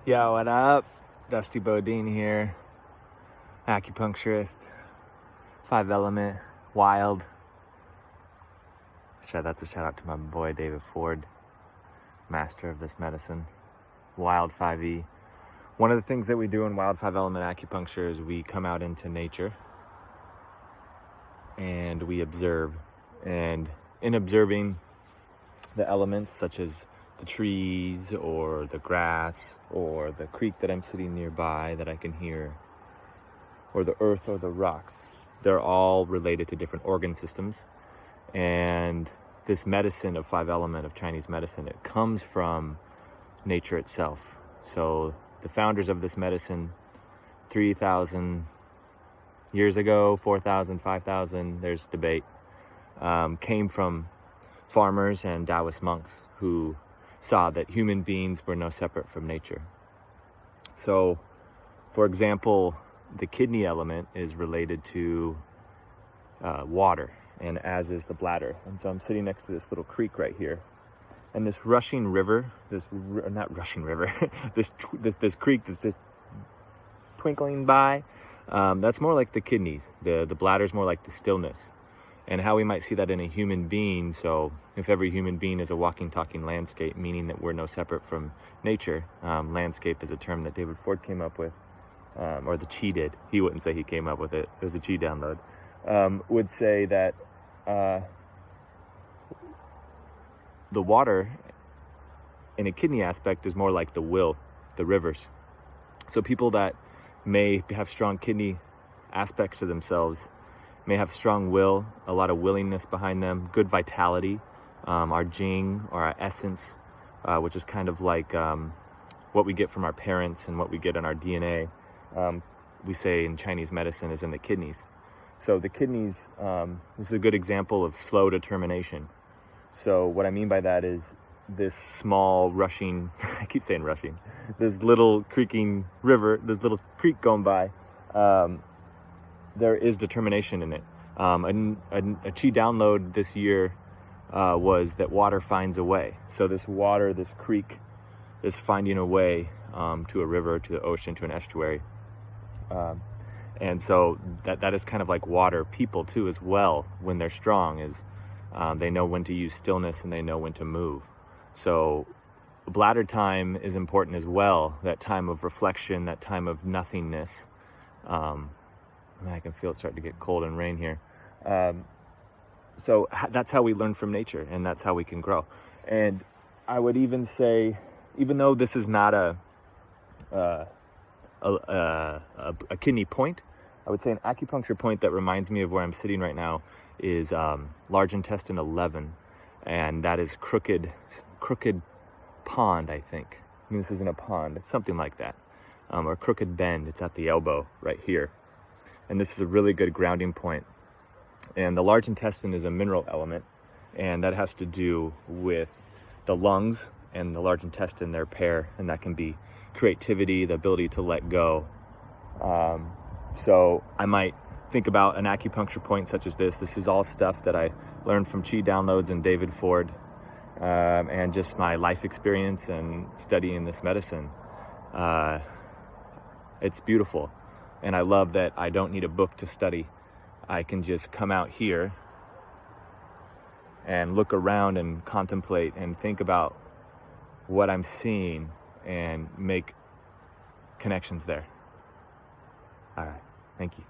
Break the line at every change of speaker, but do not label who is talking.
Yo, what up? Dusty Bodeen here, acupuncturist, 5-element, wild. That's a shout out to my boy David Ford, master of this medicine, wild 5E. One of the things that we do in wild 5-element acupuncture is we come out into nature and we observe. And in observing the elements such as the trees or the grass or the creek that I'm sitting nearby that I can hear, or the earth or the rocks, they're all related to different organ systems. And this medicine of 5-element of Chinese medicine, it comes from nature itself. So the founders of this medicine 3,000 years ago, 4,000, 5,000, there's debate, came from farmers and Taoist monks who saw that human beings were no separate from nature. So, for example, the kidney element is related to water, and as is the bladder. And so I'm sitting next to this little creek right here, and this rushing river, this creek that's just twinkling by, that's more like the kidneys. The bladder's more like the stillness. And how we might see that in a human being. So if every human being is a walking, talking landscape, meaning that we're no separate from nature, landscape is a term that David Ford came up with, or the Chi did. He wouldn't say he came up with it. It was a Chi download. Would say that the water in a kidney aspect is more like the will, the rivers. So people that may have strong kidney aspects to themselves may have strong will, a lot of willingness behind them, good vitality, our jing or our essence, which is kind of like what we get from our parents and what we get in our DNA. We say in Chinese medicine is in the kidneys. So the kidneys, this is a good example of slow determination. So what I mean by that is this small rushing, I keep saying rushing, this little creaking river, this little creek going by, there is determination in it. A Chi download this year was that water finds a way. So this water, this creek, is finding a way to a river, to the ocean, to an estuary. And so that is kind of like water people too as well. When they're strong, is they know when to use stillness and they know when to move. So bladder time is important as well. That time of reflection, that time of nothingness. I can feel it starting to get cold and rain here. So that's how we learn from nature, and that's how we can grow. And I would even say, even though this is not a kidney point, I would say an acupuncture point that reminds me of where I'm sitting right now is large intestine 11, and that is crooked pond, I think. I mean, this isn't a pond, it's something like that. Or crooked bend, it's at the elbow right here. And this is a really good grounding point. And the large intestine is a mineral element, and that has to do with the lungs and the large intestine, their pair, and that can be creativity, the ability to let go. So I might think about an acupuncture point such as this. This is all stuff that I learned from Chi downloads and David Ford, and just my life experience and studying this medicine. It's beautiful. And I love that I don't need a book to study. I can just come out here and look around and contemplate and think about what I'm seeing and make connections there. All right, thank you.